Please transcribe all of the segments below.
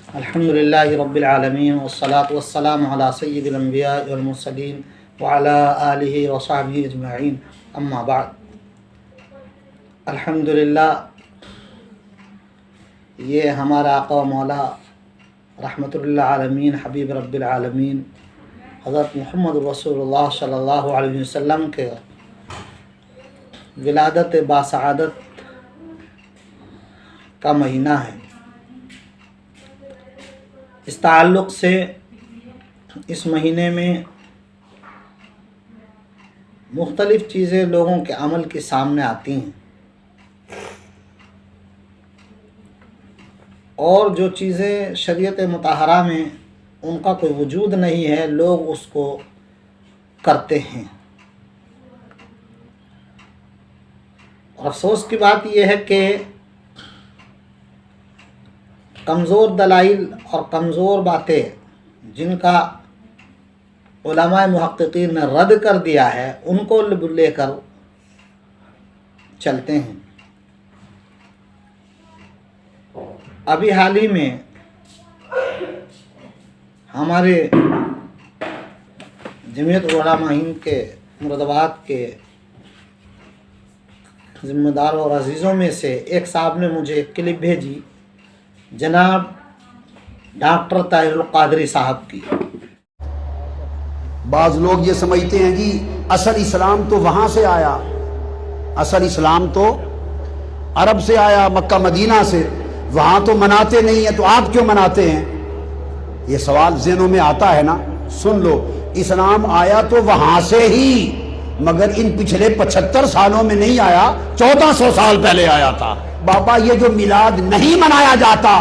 الحمد للہ رب العالمین والصلاة والسلام علی سید الانبیاء والمرسلین وعلی آلہ وصحبہ اجمعین، اما بعد۔ الحمد للہ، یہ ہمارا آقا و مولا رحمۃ للعالمین حبیب رب العالمین حضرت محمد رسول اللہ صلی اللہ علیہ وسلم کے ولادت باسعادت کا مہینہ ہے۔ اس تعلق سے اس مہینے میں مختلف چیزیں لوگوں کے عمل کے سامنے آتی ہیں، اور جو چیزیں شریعت مطہرہ میں ان کا کوئی وجود نہیں ہے، لوگ اس کو کرتے ہیں۔ اور افسوس کی بات یہ ہے کہ کمزور دلائل اور کمزور باتیں جن کا علماء محققین نے رد کر دیا ہے، ان کو لے کر چلتے ہیں۔ ابھی حال ہی میں ہمارے جمعیت علماء ہند کے مرادآباد کے ذمہ داروں اور عزیزوں میں سے ایک صاحب نے مجھے ایک کلپ بھیجی جناب ڈاکٹر طاہر القادری صاحب کی۔ بعض لوگ یہ سمجھتے ہیں کہ اصل اسلام تو وہاں سے آیا، اصل اسلام تو عرب سے آیا، مکہ مدینہ سے، وہاں تو مناتے نہیں ہیں تو آپ کیوں مناتے ہیں؟ یہ سوال ذہنوں میں آتا ہے نا۔ سن لو، اسلام آیا تو وہاں سے ہی، مگر ان پچھلے 75 سالوں میں نہیں آیا، 1400 سال پہلے آیا تھا۔ بابا یہ جو میلاد نہیں منایا جاتا،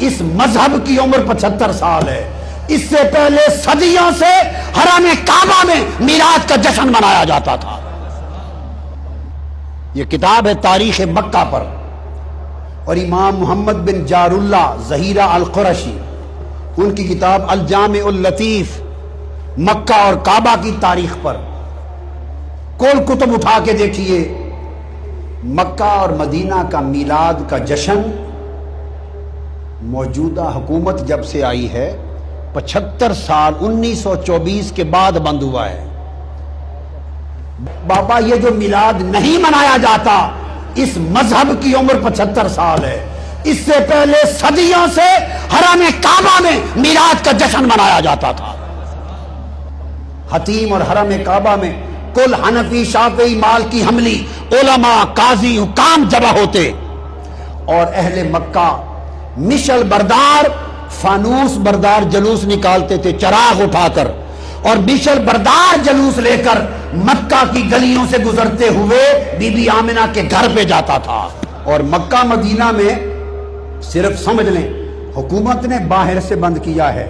اس مذہب کی عمر 75 سال ہے۔ اس سے پہلے صدیوں سے حرم کعبہ میں میلاد کا جشن منایا جاتا تھا۔ یہ کتاب ہے تاریخ مکہ پر، اور امام محمد بن جار اللہ ظہیرہ القرشی، ان کی کتاب الجامع اللطیف مکہ اور کعبہ کی تاریخ پر کل کتب اٹھا کے دیکھیے۔ مکہ اور مدینہ کا میلاد کا جشن موجودہ حکومت جب سے آئی ہے 75 سال 1924 کے بعد بند ہوا ہے۔ بابا یہ جو میلاد نہیں منایا جاتا، اس مذہب کی عمر 75 سال ہے۔ اس سے پہلے صدیوں سے حرم کعبہ میں میلاد کا جشن منایا جاتا تھا۔ حتیم اور حرم کعبہ میں کل حنفی، شافعی، مالکی، حنبلی علماء، قاضی، حکام جمع ہوتے، اور اہل مکہ مشل بردار، فانوس بردار جلوس نکالتے تھے چراغ اٹھا کر، اور مشل بردار جلوس لے کر مکہ کی گلیوں سے گزرتے ہوئے بی بی آمنہ کے گھر پہ جاتا تھا۔ اور مکہ مدینہ میں صرف سمجھ لیں، حکومت نے باہر سے بند کیا ہے،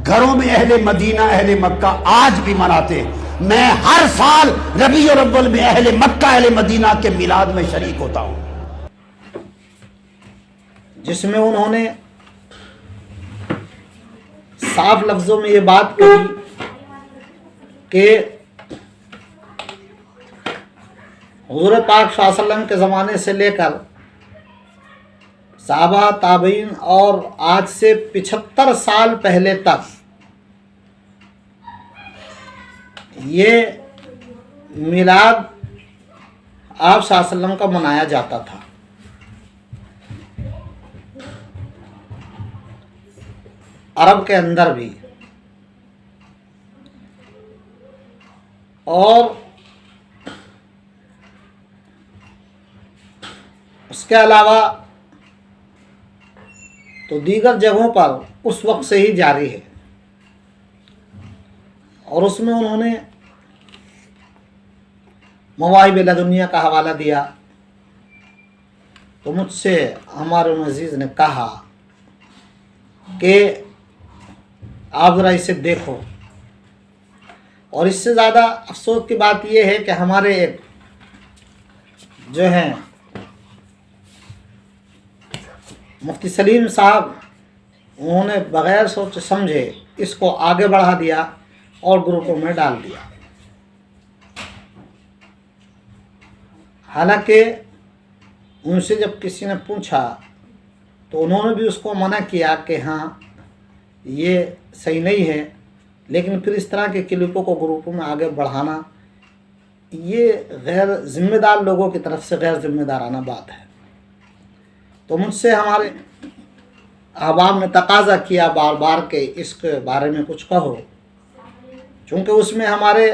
گھروں میں اہل مدینہ، اہل مکہ آج بھی مناتے۔ میں ہر سال ربیع الاول میں اہل مکہ، اہل مدینہ کے میلاد میں شریک ہوتا ہوں، جس میں انہوں نے صاف لفظوں میں یہ بات کہی کہ حضور پاک صلی اللہ علیہ وسلم کے زمانے سے لے کر صحابہ، تابعین اور آج سے 75 سال پہلے تک یہ میلاد آپ صلی اللہ علیہ وسلم کا منایا جاتا تھا۔ عرب کے اندر بھی، اور اس کے علاوہ تو دیگر جگہوں پر اس وقت سے ہی جاری ہے۔ اور اس میں انہوں نے مواہب لدنیہ کا حوالہ دیا، تو مجھ سے ہمارے عزیز نے کہا کہ آپ ذرا اسے دیکھو۔ اور اس سے زیادہ افسوس کی بات یہ ہے کہ ہمارے ایک جو ہیں مفتی سلیم صاحب، انہوں نے بغیر سوچ سمجھے اس کو آگے بڑھا دیا اور گروپوں میں ڈال دیا۔ حالانکہ ان سے جب کسی نے پوچھا تو انہوں نے بھی اس کو منع کیا کہ ہاں یہ صحیح نہیں ہے، لیکن پھر اس طرح کے کلپوں کو گروپوں میں آگے بڑھانا یہ غیر ذمہ دار لوگوں کی طرف سے غیر ذمہ دارانہ بات ہے۔ تو مجھ سے ہمارے احباب نے تقاضا کیا بار بار کہ اس کے بارے میں کچھ کہو، چونکہ اس میں ہمارے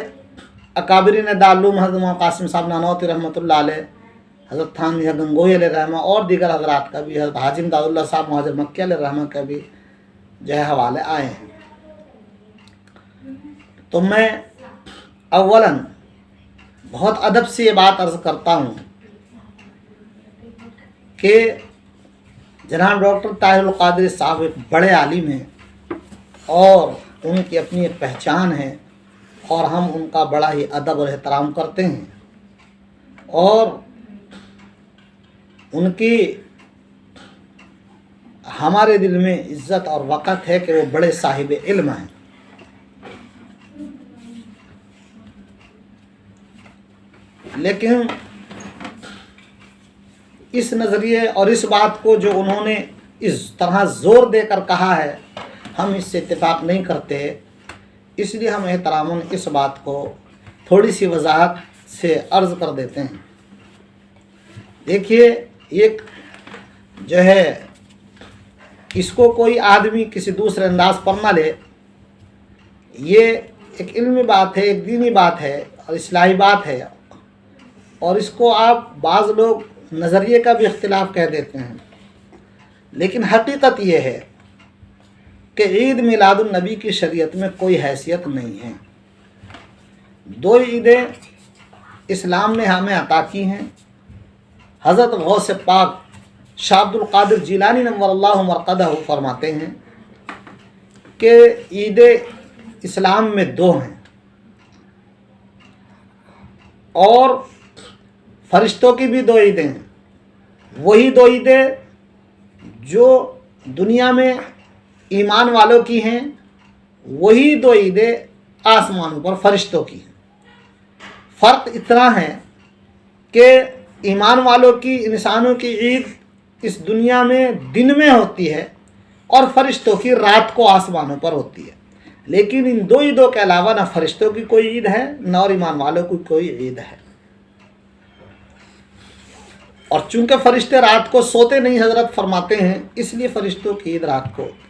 اکابرین دارالعلوم حضرت مولانا قاسم صاحب نانوتوی رحمۃ اللہ علیہ، حضرت تھانوی گنگوئی علیہ رحمہ اور دیگر حضرات کا بھی، حضرت حاجی امداد اللہ صاحب مہاجر مکی علیہ رحمہ کا بھی جو ہے حوالے آئے ہیں۔ تو میں اولاً بہت ادب سے یہ بات عرض کرتا ہوں کہ جناب ڈاکٹر طاہر القادری صاحب ایک بڑے عالم ہیں اور ان کی اپنی ایک پہچان ہے، اور ہم ان کا بڑا ہی ادب اور احترام کرتے ہیں، اور ان کی ہمارے دل میں عزت اور وقت ہے کہ وہ بڑے صاحب علم ہیں۔ لیکن اس نظریے اور اس بات کو جو انہوں نے اس طرح زور دے کر کہا ہے، ہم اس سے اتفاق نہیں کرتے، اس لیے ہم احتراماً اس بات کو تھوڑی سی وضاحت سے عرض کر دیتے ہیں۔ دیکھیے، ایک جو ہے اس کو کوئی آدمی کسی دوسرے انداز پر نہ لے، یہ ایک علمی بات ہے، ایک دینی بات ہے اور اصلاحی بات ہے، اور اس کو آپ بعض لوگ نظریے کا بھی اختلاف کہہ دیتے ہیں، لیکن حقیقت یہ ہے کہ عید میلاد النبی کی شریعت میں کوئی حیثیت نہیں ہے۔ دو عیدیں اسلام نے ہمیں عطا کی ہیں۔ حضرت غوث پاک شاہ عبد القادر جیلانی نور اللہ مرقدہ فرماتے ہیں کہ عید اسلام میں دو ہیں، اور فرشتوں کی بھی دو عیدیں ہیں، وہی دو عیدیں جو دنیا میں ایمان والوں کی ہیں، وہی دو عیدیں آسمانوں پر فرشتوں کی ہیں۔ فرق اتنا ہے کہ ایمان والوں کی، انسانوں کی عید اس دنیا میں دن میں ہوتی ہے، اور فرشتوں کی رات کو آسمانوں پر ہوتی ہے۔ لیکن ان دو عیدوں کے علاوہ نہ فرشتوں کی کوئی عید ہے، نہ اور ایمان والوں کی کوئی عید ہے۔ اور چونکہ فرشتے رات کو سوتے نہیں، حضرت فرماتے ہیں، اس لیے فرشتوں کی عید رات کو ہوتی ہے۔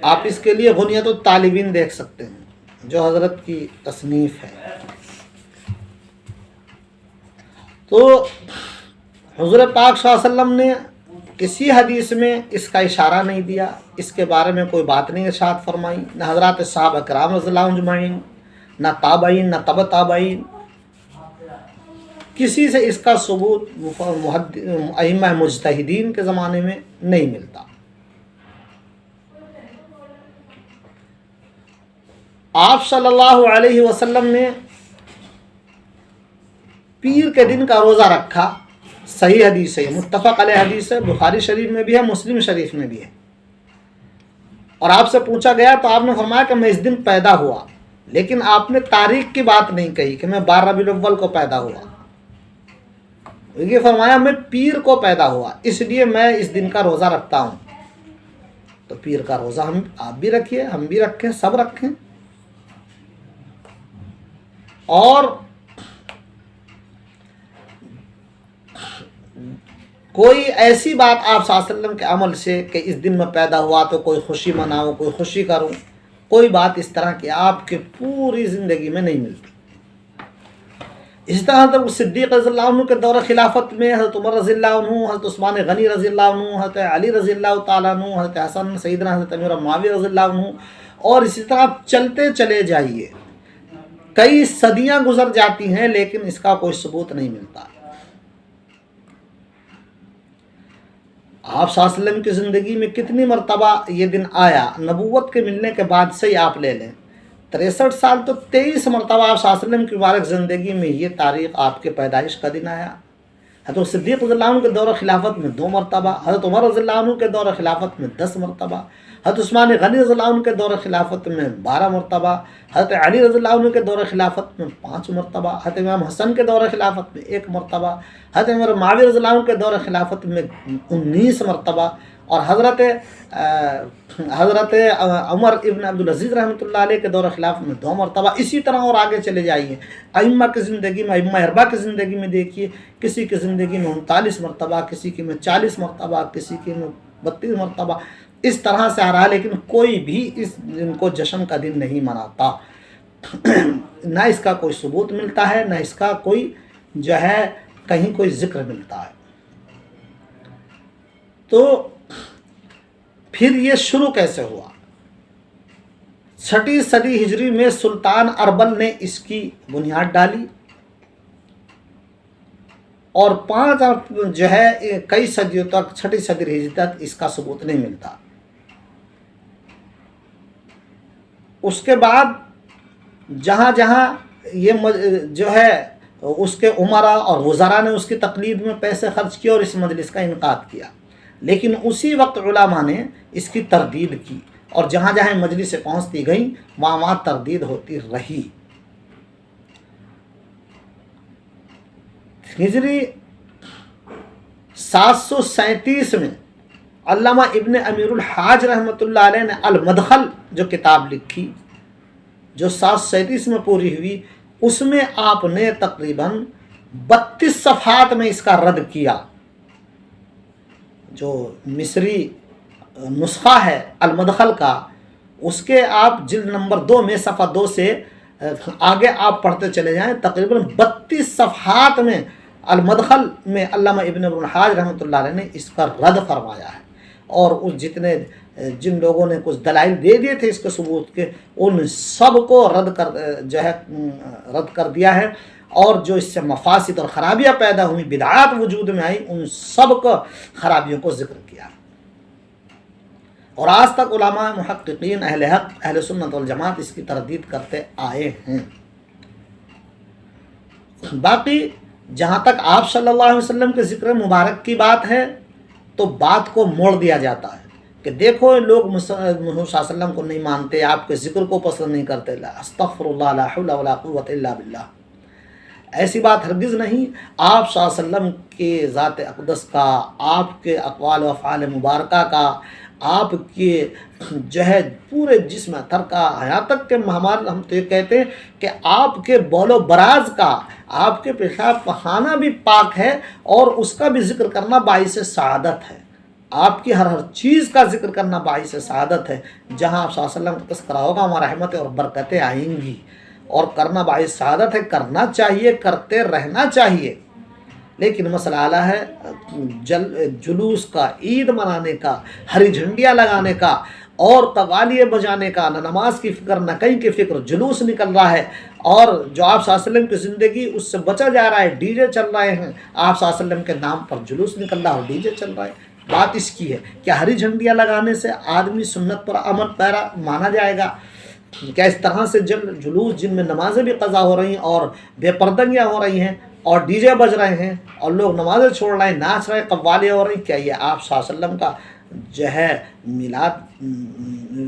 آپ اس کے لیے غنیت الطالبین دیکھ سکتے ہیں جو حضرت کی تصنیف ہے۔ تو حضور پاک صلی اللہ علیہ وسلم نے کسی حدیث میں اس کا اشارہ نہیں دیا، اس کے بارے میں کوئی بات نہیں ارشاد فرمائی، نہ حضرات صحابہ کرام رضی اللہ عنہم اجمعین، نہ تابعین، نہ تبع تابعین، کسی سے اس کا ثبوت ائمہ مجتہدین کے زمانے میں نہیں ملتا۔ آپ صلی اللہ علیہ وسلم نے پیر کے دن کا روزہ رکھا، صحیح حدیث ہے، متفق علیہ حدیث ہے، بخاری شریف میں بھی ہے، مسلم شریف میں بھی ہے۔ اور آپ سے پوچھا گیا تو آپ نے فرمایا کہ میں اس دن پیدا ہوا، لیکن آپ نے تاریخ کی بات نہیں کہی کہ میں 12 ربیع الاول کو پیدا ہوا، یہ فرمایا میں پیر کو پیدا ہوا، اس لیے میں اس دن کا روزہ رکھتا ہوں۔ تو پیر کا روزہ آپ بھی رکھیے، ہم بھی رکھیں، سب رکھیں۔ اور کوئی ایسی بات آپ صلی اللہ علیہ وسلم کے عمل سے کہ اس دن میں پیدا ہوا تو کوئی خوشی مناؤں، کوئی خوشی کروں، کوئی بات اس طرح کی آپ کے پوری زندگی میں نہیں ملتی۔ اس طرح حضرت صدیق رضی اللہ عنہ کے دور خلافت میں حضرت عمر رضی اللہ عنہ، حضرت عثمان غنی رضی اللہ عنہ، حضرت علی رضی اللہ تعالیٰ عنہ، حضرت حسن سیدنا حضرت امیر معاویہ رضی اللہ عنہ، اور اسی طرح چلتے چلے جائیے، کئی صدیاں گزر جاتی ہیں لیکن اس کا کوئی ثبوت نہیں ملتا۔ آپ صلی اللہ علیہ وسلم کی زندگی میں کتنی مرتبہ یہ دن آیا؟ نبوت کے ملنے کے بعد سے ہی آپ لے لیں، 63 سال تو 23 مرتبہ آپ صلی اللہ علیہ وسلم کی مبارک زندگی میں یہ تاریخ آپ کے پیدائش کا دن آیا۔ حضرت صدیق رضی اللہ عنہ کے دور خلافت میں 2 مرتبہ، حضرت عمر رضی اللہ عنہ کے دور خلافت میں 10 مرتبہ، حضرت عثمان غنی رضی اللہ عنہ کے دور خلافت میں 12 مرتبہ، حضرت علی رضی اللہ عنہ کے دور خلافت میں 5 مرتبہ، حضرت امام حسن کے دور خلافت میں 1 مرتبہ، حضرت عمر معاویہ رضی اللہ عنہ کے دور خلافت میں 19 مرتبہ، اور حضرت عمر ابن عبدالعزیز رحمۃ اللہ علیہ کے دور خلافت میں 2 مرتبہ، اسی طرح اور آگے چلے جائیے ائمہ کی زندگی میں، ائمہ اربعہ کی زندگی میں دیکھیے، کسی کی زندگی میں 39 مرتبہ، کسی کی میں 40 مرتبہ، کسی کی میں 32 مرتبہ، اس طرح سے آ رہا، لیکن کوئی بھی اس دن کو جشن کا دن نہیں مناتا، نہ اس کا کوئی ثبوت ملتا ہے، نہ اس کا کوئی جو ہے کہیں کوئی ذکر ملتا ہے۔ تو پھر یہ شروع کیسے ہوا؟ 6 صدی ہجری میں سلطان اربل نے اس کی بنیاد ڈالی، اور 5 جو ہے کئی صدیوں تک، 6 صدی ہجری تک اس کا ثبوت نہیں ملتا۔ اس کے بعد جہاں جہاں یہ جو ہے اس کے عمرا اور وزراء نے اس کی تقلید میں پیسے خرچ کیے اور اس مجلس کا انعقاد کیا، لیکن اسی وقت علماء نے اس کی تردید کی، اور جہاں جہاں مجلس سے پہنچتی گئیں وہاں تردید ہوتی رہی۔ ہجری 737 میں علامہ ابن امیر الحاج رحمۃ اللہ علیہ نے المدخل جو کتاب لکھی، جو 737 میں پوری ہوئی، اس میں آپ نے تقریباً 32 صفحات میں اس کا رد کیا۔ جو مصری نسخہ ہے المدخل کا، اس کے آپ جلد نمبر 2 میں صفحہ 2 سے آگے آپ پڑھتے چلے جائیں، تقریباً 32 صفحات میں المدخل میں علامہ ابن الحاج رحمۃ اللہ علیہ نے اس کا رد فرمایا ہے، اور اس جن لوگوں نے کچھ دلائل دے دیے تھے اس کے ثبوت کے، ان سب کو رد کر دیا ہے، اور جو اس سے مفاسد اور خرابیاں پیدا ہوئی، بدعات وجود میں آئی، ان سب کو خرابیوں کو ذکر کیا، اور آج تک علماء محققین اہل حق اہل سنت والجماعت اس کی تردید کرتے آئے ہیں۔ باقی جہاں تک آپ صلی اللہ علیہ وسلم کے ذکر مبارک کی بات ہے، تو بات کو موڑ دیا جاتا ہے کہ دیکھو لوگ محمد صلی اللہ علیہ وسلم کو نہیں مانتے، آپ کے ذکر کو پسند نہیں کرتے، استغفر اللہ، لا حول ولا قوت الا باللہ، ایسی بات ہرگز نہیں۔ آپ صلی اللہ علیہ وسلم کے ذات اقدس کا، آپ کے اقوال و افعال مبارکہ کا، آپ کے جو ہے پورے جسم اثر کا، یہاں تک کہ ہم تو یہ کہتے ہیں کہ آپ کے بول و براز کا، آپ کے پیشاب پخانہ بھی پاک ہے، اور اس کا بھی ذکر کرنا باعث سعادت ہے، آپ کی ہر چیز کا ذکر کرنا باعث سعادت ہے۔ جہاں آپ صلی اللہ علیہ وسلم کا تذکرہ ہوگا وہاں رحمتیں اور برکتیں آئیں گی، اور کرنا باعث سعادت ہے، کرنا چاہیے، کرتے رہنا چاہیے۔ لیکن مسئلہ اعلیٰ ہے جلوس کا، عید منانے کا، ہری جھنڈیاں لگانے کا، اور قوالیے بجانے کا، نہ نماز کی فکر نہ کہیں کی فکر، جلوس نکل رہا ہے، اور جو آپ صلی اللہ علیہ وسلم کی زندگی اس سے بچا جا رہا ہے، ڈی جے چل رہے ہیں، آپ صلی اللہ علیہ وسلم کے نام پر جلوس نکل رہا ہے اور ڈی جے چل رہا ہے۔ بات اس کی ہے کہ ہری جھنڈیاں لگانے سے آدمی سنت پر عمل پیرا مانا جائے گا؟ کیا اس طرح سے جلوس جن میں نمازیں بھی قضا ہو رہی ہیں اور بے پردگیاں ہو رہی ہیں اور ڈی جے بج رہے ہیں اور لوگ نمازیں چھوڑ رہے ہیں، ناچ رہے ہیں، قوالیاں ہو رہی ہیں، کیا یہ آپ صلی اللہ علیہ وسلم کا جو ہے میلاد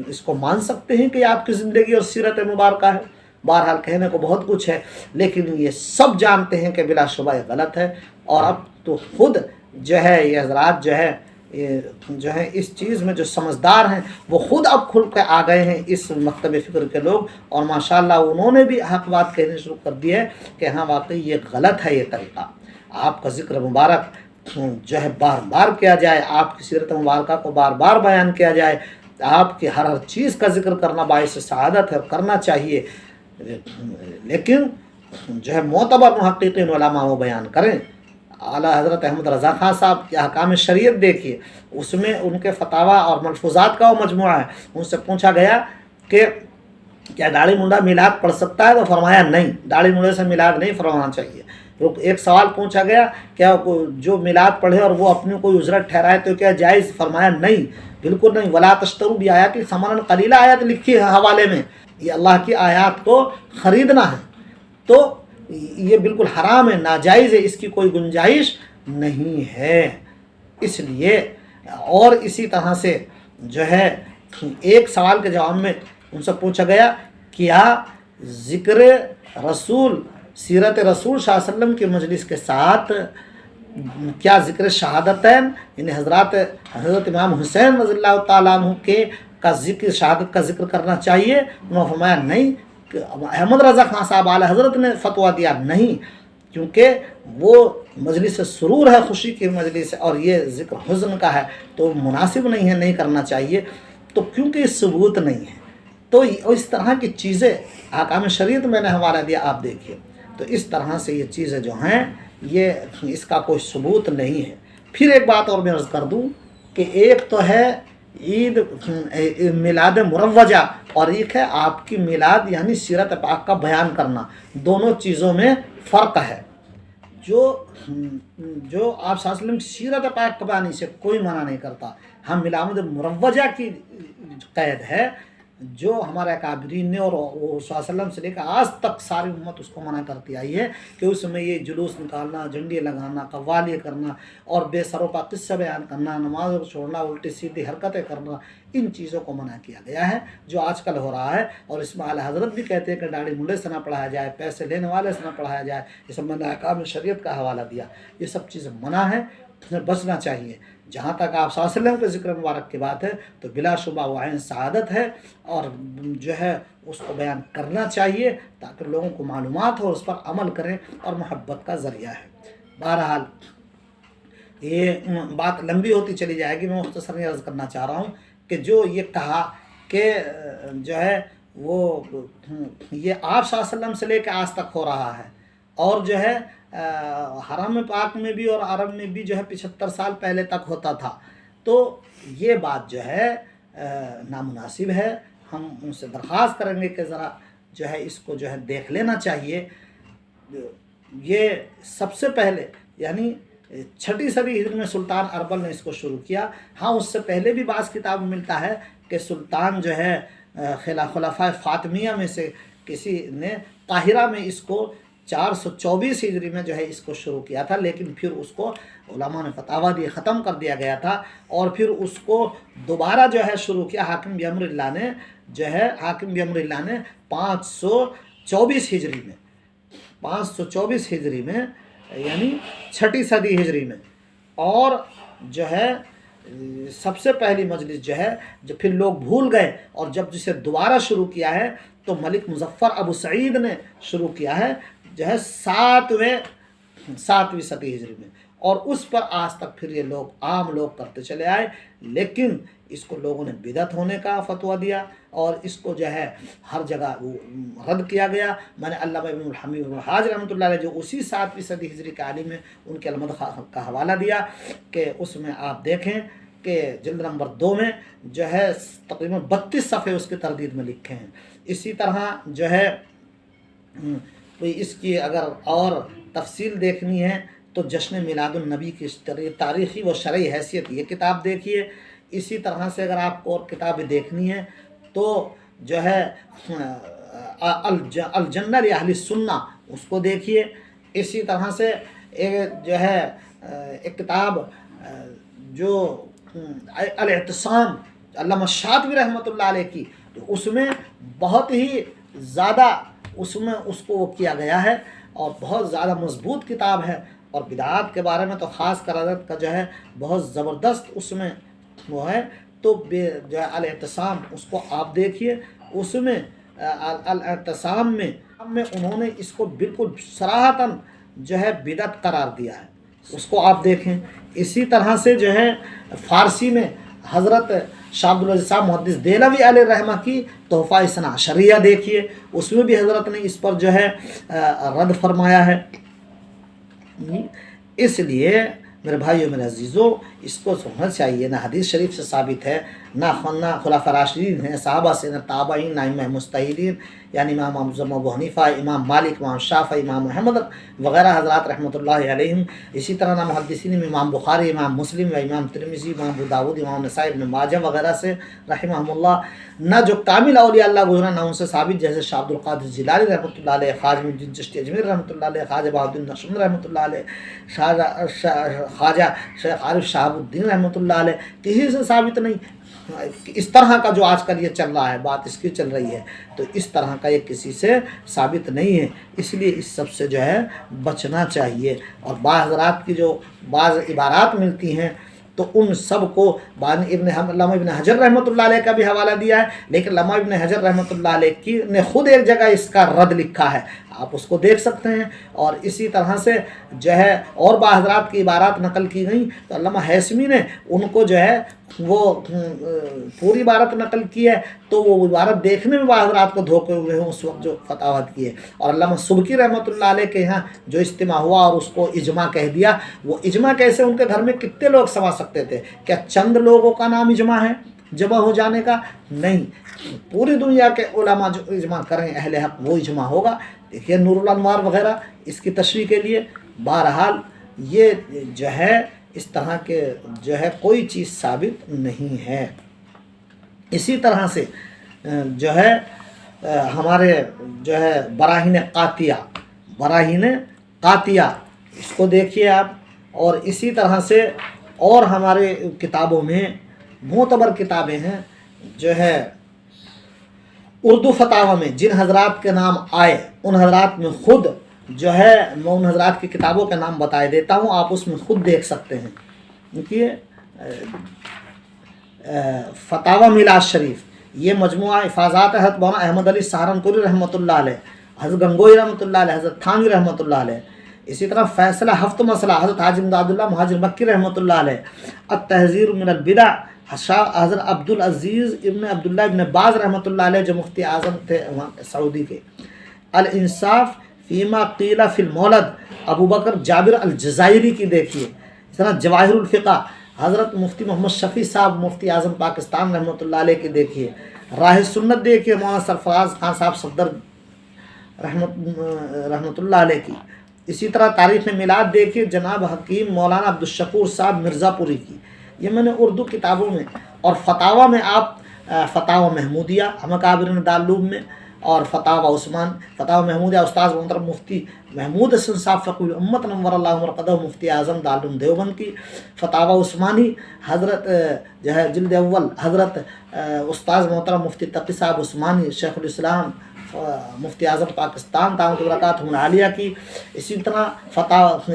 اس کو مان سکتے ہیں کہ یہ آپ کی زندگی اور سیرت مبارکہ ہے؟ بہرحال کہنے کو بہت کچھ ہے، لیکن یہ سب جانتے ہیں کہ بلا شبہ یہ غلط ہے، اور اب تو خود جو ہے یہ حضرات جو ہے اس چیز میں جو سمجھدار ہیں وہ خود اب کھل کے آ گئے ہیں، اس مکتب فکر کے لوگ، اور ماشاءاللہ انہوں نے بھی حق بات کہنے شروع کر دی ہے کہ ہاں واقعی یہ غلط ہے، یہ طریقہ آپ کا ذکر مبارک جو ہے بار بار کیا جائے، آپ کی سیرت مبارکہ کو بار بار بیان کیا جائے، آپ کی ہر چیز کا ذکر کرنا باعث سعادت ہے اور کرنا چاہیے، لیکن جو ہے معتبر محققین علماء وہ بیان کریں۔ اعلیٰ حضرت احمد رضا خان صاحب کے احکام شریعت دیکھیے، اس میں ان کے فتاویٰ اور ملفوظات کا وہ مجموعہ ہے، ان سے پوچھا گیا کہ کیا داڑھی منڈا میلاد پڑھ سکتا ہے؟ تو فرمایا نہیں، داڑھی منڈے سے میلاد نہیں فرمانا چاہیے۔ ایک سوال پوچھا گیا کیا جو میلاد پڑھے اور وہ اپنے کوئی اجرت ٹھہرائے تو کیا جائز؟ فرمایا نہیں، بالکل نہیں۔ ولا تشتروا بآیاتی ثمنا قلیلا آیت لکھی ہے حوالے میں، یہ اللہ کی آیات کو خریدنا ہے، تو یہ بالکل حرام ہے، ناجائز ہے، اس کی کوئی گنجائش نہیں ہے۔ اس لیے اور اسی طرح سے جو ہے ایک سوال کے جواب میں ان سے پوچھا گیا کیا ذکر رسول، سیرت رسول صلی اللہ علیہ وسلم کی مجلس کے ساتھ کیا ذکر شہادتین یعنی حضرت امام حسین رضی اللہ تعالیٰ عنہ کے کا ذکر شہادت کا ذکر کرنا چاہیے؟ انہوں نے فرمایا نہیں. احمد رضا خان صاحب اعلیٰ حضرت نے فتویٰ دیا نہیں، کیونکہ وہ مجلس سرور ہے، خوشی کی مجلس ہے، اور یہ ذکر حزن کا ہے تو مناسب نہیں ہے، نہیں کرنا چاہیے. تو کیونکہ ثبوت نہیں ہے، تو اس طرح کی چیزیں احکام شریعت میں نے حوالہ دیا، آپ دیکھیے. تو اس طرح سے یہ چیزیں جو ہیں یہ اس کا کوئی ثبوت نہیں ہے. پھر ایک بات اور میں عرض کر دوں کہ ایک تو ہے عید میلاد مروجہ، اور ایک ہے آپ کی میلاد یعنی سیرت پاک کا بیان کرنا. دونوں چیزوں میں فرق ہے. جو آپ صلی اللہ علیہ وسلم سیرت پاک کا بیان سے کوئی منع نہیں کرتا. ہم میلاد مروجہ کی قید ہے جو ہمارے اکابرین نے اور صلی اللہ علیہ وسلم سے لے کر آج تک ساری امت اس کو منع کرتی آئی ہے کہ اس میں یہ جلوس نکالنا، جھنڈی لگانا، قوالی کرنا اور بے سروپا قصہ بیان کرنا، نماز چھوڑنا، الٹی سیدھی حرکتیں کرنا، ان چیزوں کو منع کیا گیا ہے جو آج کل ہو رہا ہے. اور اس میں اعلیٰ حضرت بھی کہتے ہیں کہ داڑھی منڈے سے نہ پڑھایا جائے، پیسے لینے والے سے نہ پڑھایا جائے. یہ سب میں نے احکام شریعت کا حوالہ دیا. یہ سب چیزیں منع ہیں، بچنا چاہیے. جہاں تک آپ صلی اللہ علیہ وسلم کے ذکر مبارک کی بات ہے تو بلا شبہ وہ عین سعادت ہے، اور جو ہے اس کو بیان کرنا چاہیے تاکہ لوگوں کو معلومات ہو، اس پر عمل کریں، اور محبت کا ذریعہ ہے. بہرحال یہ بات لمبی ہوتی چلی جائے گی، میں مختصر عرض کرنا چاہ رہا ہوں کہ جو یہ کہا کہ جو ہے وہ یہ آپ صلی اللہ علیہ وسلم سے لے کے آج تک ہو رہا ہے، اور جو ہے حرم پاک میں بھی اور عرب میں بھی جو ہے 75 سال پہلے تک ہوتا تھا. تو یہ بات جو ہے نامناسب ہے. ہم ان سے درخواست کریں گے کہ ذرا جو ہے اس کو جو ہے دیکھ لینا چاہیے. یہ سب سے پہلے یعنی 6 صدی ہجری میں سلطان اربل نے اس کو شروع کیا. ہاں اس سے پہلے بھی بعض کتاب میں ملتا ہے کہ سلطان جو ہے خلافہ فاطمیہ میں سے کسی نے قاہرہ میں اس کو 424 ہجری میں جو ہے اس کو شروع کیا تھا، لیکن پھر اس کو علماء نے فتاویٰ دیے ختم کر دیا گیا تھا، اور پھر اس کو دوبارہ جو ہے شروع کیا حاکم بامر اللہ نے جو ہے 524 ہجری میں 524 ہجری میں یعنی 6 صدی ہجری میں. اور جو ہے سب سے پہلی مجلس جو ہے جو پھر لوگ بھول گئے، اور جب جسے دوبارہ شروع کیا ہے تو ملک مظفر ابو سعید نے شروع کیا ہے جو ہے 7ویں صدی ہجری میں. اور اس پر آج تک پھر یہ لوگ عام لوگ کرتے چلے آئے، لیکن اس کو لوگوں نے بدعت ہونے کا فتویٰ دیا، اور اس کو جو ہے ہر جگہ رد کیا گیا. میں نے علامہ ابن الحمید بن حاج رحمۃ اللہ علیہ جو اسی 7ویں صدی ہجری کے عالم میں ان کے علمت کا حوالہ دیا کہ اس میں آپ دیکھیں کہ جلد نمبر 2 میں جو ہے تقریباً 32 صفحے اس کی تردید میں لکھے ہیں. اسی طرح جو ہے اس کی اگر اور تفصیل دیکھنی ہے تو جشن میلاد النبی کی تاریخی و شرعی حیثیت یہ کتاب دیکھیے. اسی طرح سے اگر آپ کو اور کتابیں دیکھنی ہیں تو جو ہے الجنہ لاہل سنہ اس کو دیکھیے. اسی طرح سے ایک جو ہے ایک کتاب جو الاعتصام علامہ شاطبی رحمۃ اللہ علیہ کی، تو اس میں بہت ہی زیادہ اس کو وہ کیا گیا ہے، اور بہت زیادہ مضبوط کتاب ہے. اور بدعات کے بارے میں تو خاص کر حضرت کا جو ہے بہت زبردست اس میں وہ ہے. تو جو ہے الاعتصام اس کو آپ دیکھیے. اس میں الاعتصام میں انہوں نے اس کو بالکل صراحتاً جو ہے بدعت قرار دیا ہے، اس کو آپ دیکھیں. اسی طرح سے جو ہے فارسی میں حضرت شاہ عبدالعزیز صاحب محدث دہلوی علیہ الرحمہ کی تحفہ اثنا عشریہ دیکھیے، اس میں بھی حضرت نے اس پر جو ہے رد فرمایا ہے. اس لیے میرے بھائیو میرے عزیزو اس کو سمجھنا چاہیے. نہ حدیث شریف سے ثابت ہے، نہ خلفاء راشدین ہیں صحابہ سے، نہ تابعین، نہ امام مجتہدین یعنی امام ابو حنیفہ، امام مالک، امام شافعی، امام محمد وغیرہ حضرات رحمۃ اللہ علیہم. اسی طرح نہ محدثین میں امام بخاری، امام مسلم و امام ترمذی، امام ابو داؤد، امام نسائی، ابن ماجہ وغیرہ سے رحمہم اللہ. نہ جو کامل اولیاء اللہ گزرا نہ ان سے ثابت، جیسے شاہ عبد القادر جیلانی رحمۃ اللہ علیہ، خواجہ معین الدین چشتی اجمیر رحمۃ اللہ علیہ، خواجہ بہاء الدین نقشبند رحمۃ اللہ علیہ، خواجہ شیخ عارف شہاب الدین رحمۃ اللہ علیہ. کسی سے ثابت نہیں. اس طرح کا جو آج کل یہ چل رہا ہے، بات اس کی چل رہی ہے، تو اس طرح کا یہ کسی سے ثابت نہیں ہے، اس لیے اس سب سے جو ہے بچنا چاہیے۔ اور بعض حضرات کی جو بعض عبارات ملتی ہیں تو ان سب کو علامہ ابن حجر رحمۃ اللہ علیہ کا بھی حوالہ دیا ہے، لیکن علامہ ابن حجر رحمۃ اللہ علیہ نے خود ایک جگہ اس کا رد لکھا ہے، آپ اس کو دیکھ سکتے ہیں۔ اور اسی طرح سے جو ہے اور بعض حضرات کی عبارات نقل کی گئیں، تو علامہ حیثمی نے ان کو جو ہے وہ پوری عبارت نقل کی ہے، تو وہ عبارت دیکھنے میں بعض حضرات کو دھوکے ہوئے ہیں اس وقت جو فتاوت کیے۔ اور علامہ سبکی رحمۃ اللہ علیہ کے یہاں جو اجتماع ہوا اور اس کو اجماع کہہ دیا، وہ اجماع کیسے؟ ان کے گھر میں کتنے لوگ سما سکتے تھے؟ کیا چند لوگوں کا نام اجماع ہے جمع ہو جانے کا؟ نہیں، پوری دنیا کے علماء جو اجماع کریں اہل حق وہ اجماع ہوگا۔ دیکھیے نور الانوار وغیرہ اس کی تشریح کے لیے۔ بہرحال یہ جو ہے اس طرح کے جو ہے کوئی چیز ثابت نہیں ہے۔ اسی طرح سے جو ہے ہمارے جو ہے براہین قاطعہ اس کو دیکھیے آپ، اور اسی طرح سے اور ہمارے کتابوں میں معتبر کتابیں ہیں جو ہے اردو فتاوی میں جن حضرات کے نام آئے ان حضرات میں خود جو ہے میں ان حضرات کی کتابوں کے نام بتائے دیتا ہوں، آپ اس میں خود دیکھ سکتے ہیں۔ دیکھیے فتاوی میلاد شریف، یہ مجموعہ افاضات حضرت مولانا احمد علی سہارنپوری رحمۃ اللہ علیہ، حضرت گنگوئی رحمۃ اللہ علیہ، حضرت تھانوی رحمۃ اللہ علیہ۔ اسی طرح فیصلہ ہفت مسئلہ حضرت حاجی امداد اللہ مہاجر مکی رحمۃ اللہ علیہ، التحذیر من البدع حضرت عبدالعزیز ابن عبداللہ ابن باز رحمۃ اللہ علیہ جو مفتی اعظم تھے سعودی کے، الانصاف فیما قیل فی المولد ابو بکر جابر الجزائری کی دیکھیے۔ اس طرح جواہر الفقہ حضرت مفتی محمد شفیع صاحب مفتی اعظم پاکستان رحمۃ اللہ علیہ کی دیکھیے۔ راہ سنت دیکھیے مولانا سرفراز خان صاحب صفدر رحمۃ اللہ علیہ کی۔ اسی طرح تاریخ میلاد دیکھیے جناب حکیم مولانا عبدالشکور صاحب مرزا پوری کی۔ یہ میں نے اردو کتابوں میں، اور فتاوی میں آپ فتاوی محمودیہ ہمکابرین دارالعلوم میں، اور فتاوی محمودیہ استاذ محترم مفتی محمود حسن صاحب فقیہ الامت نور اللہ مرقدہ مفتی اعظم دارالعلوم دیوبند کی، فتاوی عثمانی حضرت جو ہے جلد اول حضرت استاذ محترم مفتی تقی صاحب عثمانی شیخ الاسلام مفتی اعظم پاکستان دامت برکاتہم العالیہ کی۔ اسی طرح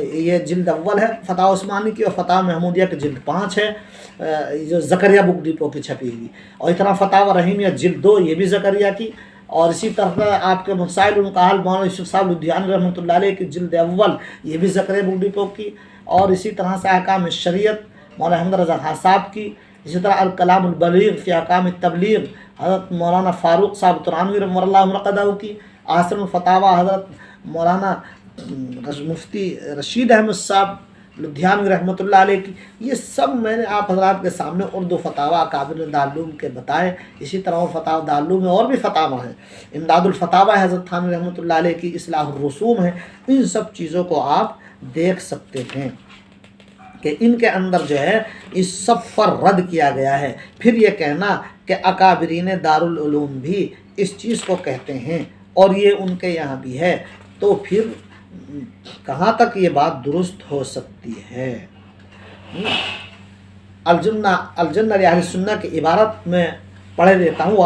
یہ جلد اول ہے فتاوی عثمانی کی، اور فتاوی محمودیہ کی جلد 5 ہے جو زکریا بک ڈپو کی چھپی ہوئی، اور اس طرح فتاوی رحیمیہ جلد 2 یہ بھی زکریا کی، اور اسی طرح آپ کے مسائل القحال مولانا یوسف صاحب لدھیانوی رحمۃ اللہ علیہ کی جلد اول یہ بھی زکریا بک ڈپو کی، اور اسی طرح سے احکام الشریعت مولانا احمد رضا خان صاحب کی۔ اسی طرح الکلام البلیغ فی احکام التبلیغ حضرت مولانا فاروق صاحب ترانوی رحمۃ اللہ مرقدہ کی۔ آثر الفتاوی حضرت مولانا مفتی رشید احمد صاحب لدھیانوی رحمۃ اللہ علیہ کی۔ یہ سب میں نے آپ حضرات کے سامنے اردو فتاوی اکابر دارالعلوم کے بتائے۔ اسی طرح وہ فتاوی دارالعلوم میں اور بھی فتاوی ہیں، امداد الفتاوی حضرت تھانوی رحمۃ اللہ علیہ کی، اصلاح الرسوم ہے۔ ان سب چیزوں کو آپ دیکھ سکتے ہیں کہ ان کے اندر جو ہے اس سب پر رد کیا گیا ہے۔ پھر یہ کہنا کہ اکابرین دارالعلوم بھی اس چیز کو کہتے ہیں اور یہ ان کے یہاں بھی ہے، تو پھر کہاں تک یہ بات درست ہو سکتی ہے؟ الجنہ اہل سنہ کی عبارت میں پڑھ دیتا ہوں،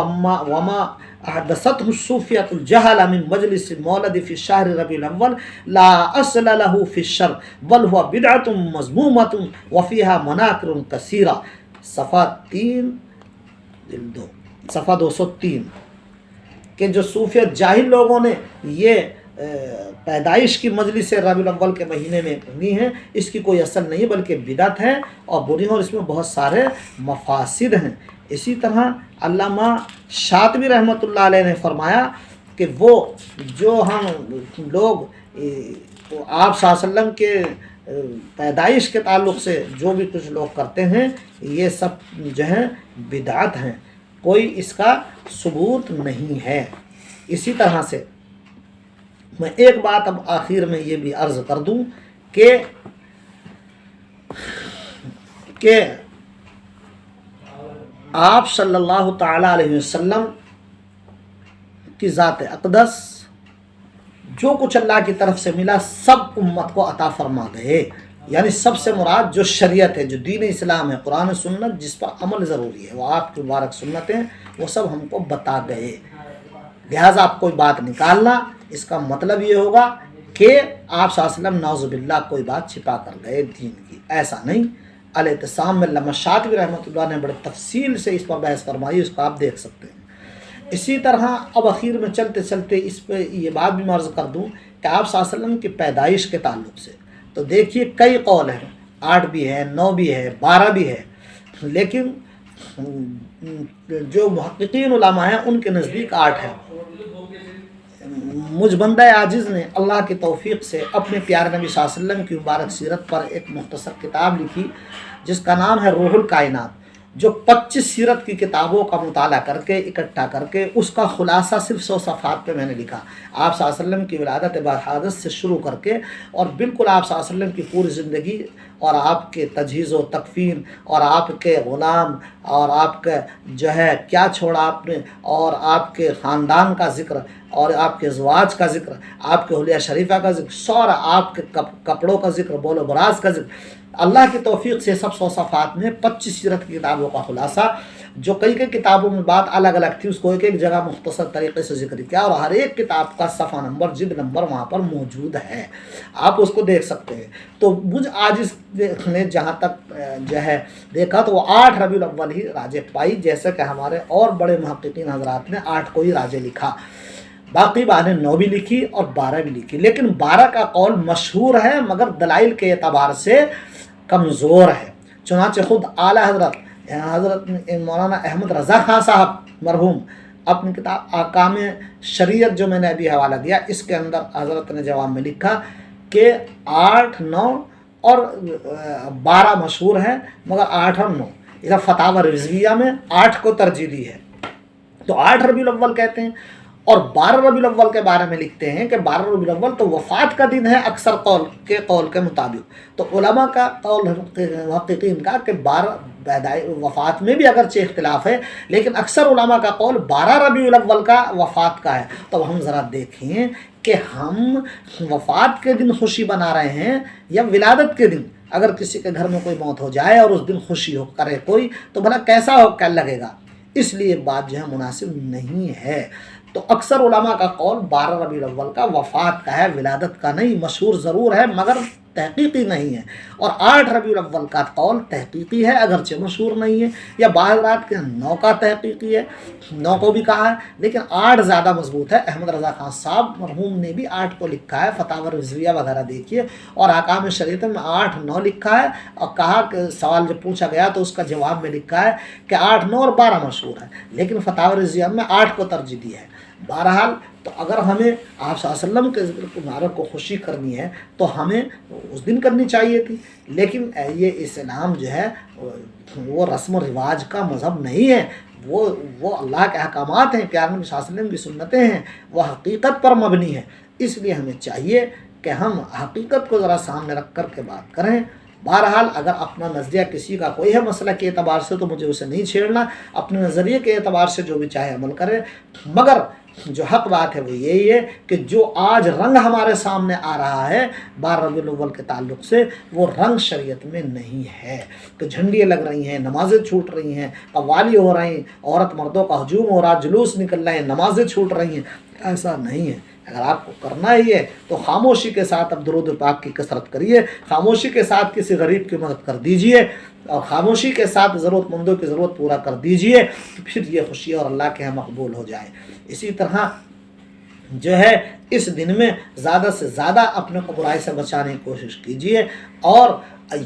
وما احدثته الصوفیۃ الجہل من مجلس المولد فی شہر ربیع الاول لا اصل له فی الشرع بل هو بدعۃ مذمومۃ وفیها مناکر کثیرہ، صفحہ 3 جلد 2 صفحہ 203، کہ جو صوفیت جاہل لوگوں نے یہ پیدائش کی مجلس ربیع الاول کے مہینے میں پڑھی ہیں، اس کی کوئی اصل نہیں بلکہ بدعت ہے اور بری ہے، اور اس میں بہت سارے مفاسد ہیں۔ اسی طرح علامہ شاطبی رحمۃ اللہ علیہ نے فرمایا کہ وہ جو ہم لوگ آپ صلی اللہ علیہ وسلم کے پیدائش کے تعلق سے جو بھی کچھ لوگ کرتے ہیں یہ سب جو ہیں بدعت ہیں، کوئی اس کا ثبوت نہیں ہے۔ اسی طرح سے میں ایک بات اب آخر میں یہ بھی عرض کر دوں کہ آپ صلی اللہ تعالی علیہ وسلم کی ذات اقدس جو کچھ اللہ کی طرف سے ملا سب امت کو عطا فرما گئے، یعنی سب سے مراد جو شریعت ہے، جو دین اسلام ہے، قرآن و سنت، جس پر عمل ضروری ہے، وہ آپ کی مبارک سنتیں، وہ سب ہم کو بتا گئے۔ لہٰذا آپ کوئی بات نکالنا، اس کا مطلب یہ ہوگا کہ آپ صلی اللہ علیہ وسلم نعوذ باللہ کوئی بات چھپا کر گئے دین کی، ایسا نہیں۔ الاعتصام میں علامہ شاطبی رحمۃ اللہ نے بڑے تفصیل سے اس پر بحث فرمائی، اس کو آپ دیکھ سکتے ہیں۔ اسی طرح اب اخیر میں چلتے چلتے اس پہ یہ بات بھی عرض کر دوں کہ آپ صلی اللہ علیہ وسلم کی پیدائش کے تعلق سے تو دیکھیے کئی قول ہیں، 8 بھی ہے، 9 بھی ہے، 12 بھی ہے، لیکن جو محققین علماء ہیں ان کے نزدیک 8 ہے۔ مجھ بندہ عاجز نے اللہ کی توفیق سے اپنے پیارے نبی صلی اللہ علیہ وسلم کی مبارک سیرت پر ایک مختصر کتاب لکھی جس کا نام ہے روح الکائنات، جو 25 سیرت کی کتابوں کا مطالعہ کر کے اکٹھا کر کے اس کا خلاصہ صرف 100 صفحات پہ میں نے لکھا، آپ صلی اللہ علیہ وسلم کی ولادت بعد حادث سے شروع کر کے اور بالکل آپ صلی اللہ علیہ وسلم کی پوری زندگی اور آپ کے تجہیز و تکفین اور آپ کے غلام اور آپ کے جو ہے کیا چھوڑا آپ نے، اور آپ کے خاندان کا ذکر اور آپ کے ازواج کا ذکر، آپ کے حلیہ شریفہ کا ذکر، سورا آپ کے کپڑوں کا ذکر، بول و براز کا ذکر، اللہ کی توفیق سے سب 100 صفحات میں 25 سیرت کی کتابوں کا خلاصہ، جو کئی کتابوں میں بات الگ الگ تھی، اس کو ایک ایک جگہ مختصر طریقے سے ذکر کیا، اور ہر ایک کتاب کا صفحہ نمبر، جلد نمبر وہاں پر موجود ہے، آپ اس کو دیکھ سکتے ہیں۔ تو مجھ عاجز نے جہاں تک جو ہے دیکھا تو وہ 8 ربیع الاول ہی راجح پائی، جیسے کہ ہمارے اور بڑے محققین حضرات نے 8 کو ہی راجح لکھا، باقی بعد نے 9 بھی لکھی اور 12 بھی لکھی، لیکن 12 کا قول مشہور ہے مگر دلائل کے اعتبار سے کمزور ہے۔ چنانچہ خود اعلیٰ حضرت مولانا احمد رضا خان صاحب مرحوم اپنی کتاب احکام شریعت جو میں نے ابھی حوالہ دیا، اس کے اندر حضرت نے جواب میں لکھا کہ 8، 9 اور 12 مشہور ہیں مگر 8 اور 9، اس فتاوی رضویہ میں 8 کو ترجیح دی ہے، تو 8 ربیع الاول کہتے ہیں، اور 12 ربیع الاول کے بارے میں لکھتے ہیں کہ 12 ربیع الاول تو وفات کا دن ہے اکثر قول کے مطابق، تو علماء کا قول محققین کا کہ 12 وفات میں بھی اگرچہ اختلاف ہے، لیکن اکثر علماء کا قول 12 ربیع الاول کا وفات کا ہے۔ تو ہم ذرا دیکھیں کہ ہم وفات کے دن خوشی بنا رہے ہیں یا ولادت کے دن، اگر کسی کے گھر میں کوئی موت ہو جائے اور اس دن خوشی ہو کرے کوئی، تو بھلا کیسا ہو، کیا لگے گا؟ اس لیے بات جو ہے مناسب نہیں ہے۔ تو اکثر علماء کا قول 12 ربیع الاول کا وفات کا ہے، ولادت کا نہیں، مشہور ضرور ہے مگر تحقیقی نہیں ہے، اور 8 ربیع الاول کا قول تحقیقی ہے اگرچہ مشہور نہیں ہے، یا بعض رات کے 9 کا تحقیقی ہے، 9 کو بھی کہا ہے، لیکن 8 زیادہ مضبوط ہے۔ احمد رضا خان صاحب مرحوم نے بھی 8 کو لکھا ہے، فتاوی رضویہ وغیرہ دیکھیے، اور احکام شریعت میں 8، 9 لکھا ہے، اور کہا کہ سوال جب پوچھا گیا تو اس کا جواب میں لکھا ہے کہ 8، 9 اور 12 مشہور ہے، لیکن فتاوی رضویہ میں 8 کو ترجیح دی ہے۔ بہرحال تو اگر ہمیں آپ صلی اللہ علیہ وسلم کے ذکر مبارک کو خوشی کرنی ہے تو ہمیں اس دن کرنی چاہیے تھی، لیکن یہ اسلام جو ہے وہ رسم و رواج کا مذہب نہیں ہے، وہ اللہ کے احکامات ہیں، پیارے نبی صلی اللہ علیہ وسلم کی سنتیں ہیں، وہ حقیقت پر مبنی ہے، اس لیے ہمیں چاہیے کہ ہم حقیقت کو ذرا سامنے رکھ کر کے بات کریں۔ بہرحال اگر اپنا نظریہ کسی کا کوئی ہے مسئلہ کے اعتبار سے تو مجھے اسے نہیں چھیڑنا، اپنے نظریے کے اعتبار سے جو بھی چاہے عمل کرے، مگر جو حق بات ہے وہ یہی ہے کہ جو آج رنگ ہمارے سامنے آ رہا ہے 12 ربیع الاول کے تعلق سے، وہ رنگ شریعت میں نہیں ہے، کہ جھنڈیاں لگ رہی ہیں، نمازیں چھوٹ رہی ہیں، قوالی ہو رہی ہیں، عورت مردوں کا ہجوم ہو رہا، جلوس نکل رہے ہیں، نمازیں چھوٹ رہی ہیں، ایسا نہیں ہے۔ اگر آپ کو کرنا ہی ہے تو خاموشی کے ساتھ اب درود پاک کی کثرت کریے، خاموشی کے ساتھ کسی غریب کی مدد کر دیجئے، اور خاموشی کے ساتھ ضرورت مندوں کی ضرورت پورا کر دیجئے، پھر یہ خوشی اور اللہ کے ہاں مقبول ہو جائے۔ اسی طرح جو ہے اس دن میں زیادہ سے زیادہ اپنے کو برائی سے بچانے کی کوشش کیجئے، اور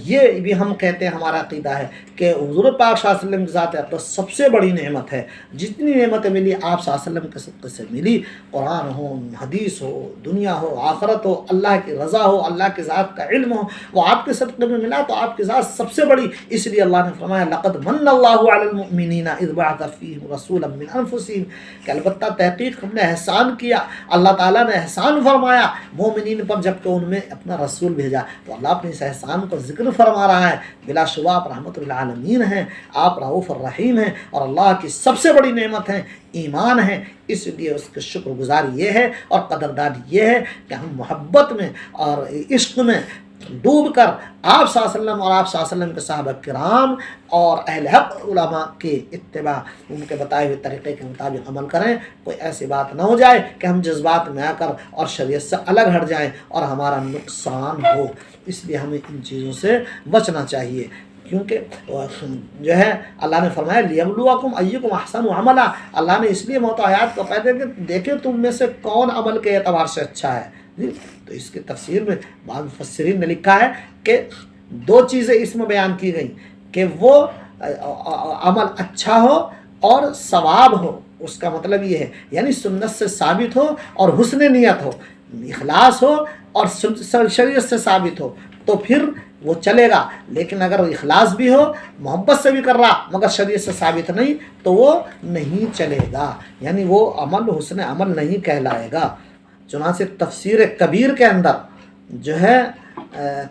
یہ بھی ہم کہتے ہیں، ہمارا عقیدہ ہے کہ حضور پاک صلی اللہ علیہ وسلم کی ذات اقدس سب سے بڑی نعمت ہے، جتنی نعمتیں ملی آپ صلی اللہ علیہ وسلم کے صدقے سے ملی، قرآن ہو، حدیث ہو، دنیا ہو، آخرت ہو، اللہ کی رضا ہو، اللہ کی ذات کا علم ہو، وہ آپ کے صدقے میں ملا، تو آپ کی ذات سب سے بڑی، اس لیے اللہ نے فرمایا لقد من اللہ علی المؤمنین اذ بعث فیہم رسولا من انفسہم، کہ البتہ تحقیق ہم نے احسان کیا، اللہ تعالیٰ نے احسان فرمایا مومنین پر جب کہ ان میں اپنا رسول بھیجا، تو اللہ اپنے اس احسان کو ذکر فرما رہا ہے، بلا شبہ آپ رحمت للعالمین ہیں، آپ رؤوف الرحیم ہیں، اور اللہ کی سب سے بڑی نعمت ہے ایمان ہے، اس لیے اس کے شکر گزار یہ ہے اور قدردانی یہ ہے کہ ہم محبت میں اور عشق میں ڈوب کر آپ صلی اللہ علیہ وسلم اور آپ صلی اللہ علیہ وسلم کے صحابہ کرام اور اہل حق علماء کے اتباع، ان کے بتائے ہوئے طریقے کے مطابق عمل کریں۔ کوئی ایسی بات نہ ہو جائے کہ ہم جذبات میں آ کر اور شریعت سے الگ ہٹ جائیں اور ہمارا نقصان ہو۔ اس لیے ہمیں ان چیزوں سے بچنا چاہیے، کیونکہ جو ہے اللہ نے فرمایا لیبلوکم ایکم احسن عملا، اللہ نے اس لیے موت و حیات کو پیدا کہ دیکھیں تم میں سے کون عمل کے اعتبار سے اچھا ہے۔ تو اس کی تفسیر میں بعض مفسرین نے لکھا ہے کہ دو چیزیں اس میں بیان کی گئیں کہ وہ عمل اچھا ہو اور ثواب ہو۔ اس کا مطلب یہ ہے یعنی سنت سے ثابت ہو اور حسن نیت ہو، اخلاص ہو اور شریعت سے ثابت ہو تو پھر وہ چلے گا، لیکن اگر اخلاص بھی ہو، محبت سے بھی کر رہا مگر شریعت سے ثابت نہیں تو وہ نہیں چلے گا، یعنی وہ عمل حسن عمل نہیں کہلائے گا۔ چنانچہ تفسیر کبیر کے اندر جو ہے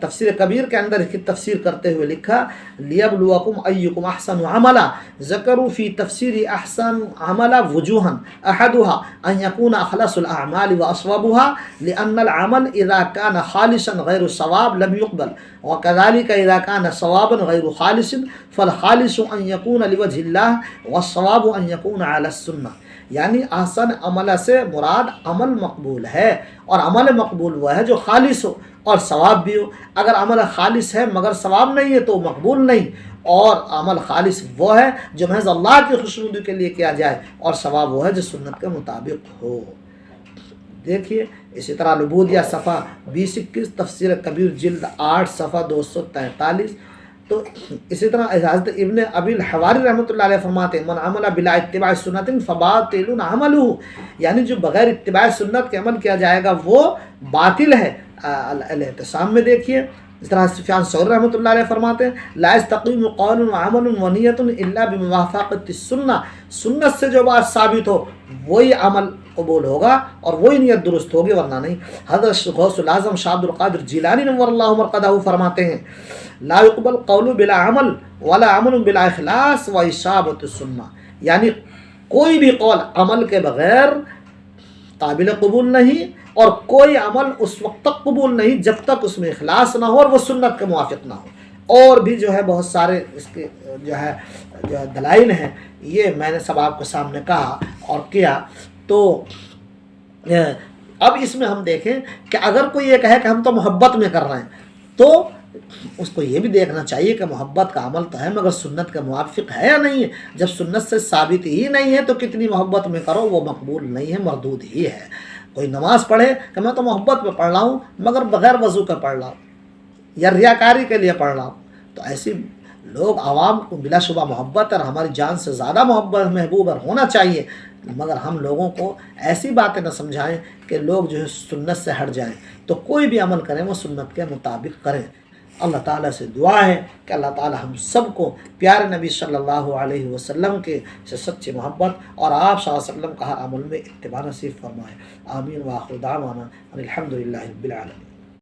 تفسیر کبیر کے اندر اس کی تفسیر کرتے ہوئے لکھا لیبلوکم ایکم احسن عملا، ذکروا فی تفسیر احسن عملا وجوہا احدها ان یکون اخلص الاعمال واصوبها لان العمل اذا كان خالصا غیر الصواب لم يقبل وكذلك اذا كان صوابا غیر خالص فالخالص ان يكون لوجه الله والصواب ان يكون على السنة، یعنی احسن عمل سے مراد عمل مقبول ہے، اور عمل مقبول وہ ہے جو خالص ہو اور ثواب بھی ہو۔ اگر عمل خالص ہے مگر ثواب نہیں ہے تو مقبول نہیں، اور عمل خالص وہ ہے جو محض اللہ کی خوشنودی کے لیے کیا جائے، اور ثواب وہ ہے جو سنت کے مطابق ہو۔ دیکھیے اسی طرح العبودیہ صفحہ 20-21، تفسیر کبیر جلد 8 صفحہ 243۔ تو اسی طرح حضرت ابن ابی الحواری رحمۃ اللہ علیہ فرماتے ہیں من عمل بلا اتباع سنت فباطل عملہ، یعنی جو بغیر اتباع سنت کے عمل کیا جائے گا وہ باطل ہے۔ الاعتصام میں دیکھیے اس طرح سفیان ثوری رحمۃ اللہ علیہ فرماتے ہیں لا یستقیم قول وعمل ونیت الا بموافقت السنہ، سنت سے جو بات ثابت ہو وہی عمل قبول ہوگا اور وہی نیت درست ہوگی ورنہ نہیں۔ حضرت غوث العظم شاہ عبد القادر جیلانی نور اللہ مرقدہ فرماتے ہیں لا يقبل قول بلا عمل ولا عمل بلا اخلاص و اصابت السنہ، یعنی کوئی بھی قول عمل کے بغیر قابل قبول نہیں اور کوئی عمل اس وقت تک قبول نہیں جب تک اس میں اخلاص نہ ہو اور وہ سنت کے موافق نہ ہو۔ اور بھی جو ہے بہت سارے اس کے جو ہے دلائل ہیں، یہ میں نے سب آپ کے سامنے کہا اور کیا۔ تو اب اس میں ہم دیکھیں کہ اگر کوئی یہ کہے کہ ہم تو محبت میں کر رہے ہیں تو اس کو یہ بھی دیکھنا چاہیے کہ محبت کا عمل تو ہے مگر سنت کا موافق ہے یا نہیں ہے۔ جب سنت سے ثابت ہی نہیں ہے تو کتنی محبت میں کرو وہ مقبول نہیں ہے، مردود ہی ہے۔ کوئی نماز پڑھے کہ میں تو محبت میں پڑھ رہا ہوں مگر بغیر وضو کا پڑھ رہا ہوں یا ریاکاری کے لیے پڑھ رہا ہوں، تو ایسی لوگ عوام کو بلا شبہ محبت اور ہماری جان سے زیادہ محبت محبوب اور ہونا چاہیے، مگر ہم لوگوں کو ایسی باتیں نہ سمجھائیں کہ لوگ جو ہے سنت سے ہٹ جائیں۔ تو کوئی بھی عمل کریں وہ سنت کے مطابق کریں۔ اللہ تعالیٰ سے دعا ہے کہ اللہ تعالیٰ ہم سب کو پیارے نبی صلی اللہ علیہ وسلم کے سے سچی محبت اور آپ صلی اللہ علیہ وسلم کا ہر عمل میں اتباع نصیب فرمائے۔ آمین وآخر دعوانا الحمدللہ رب العالمین۔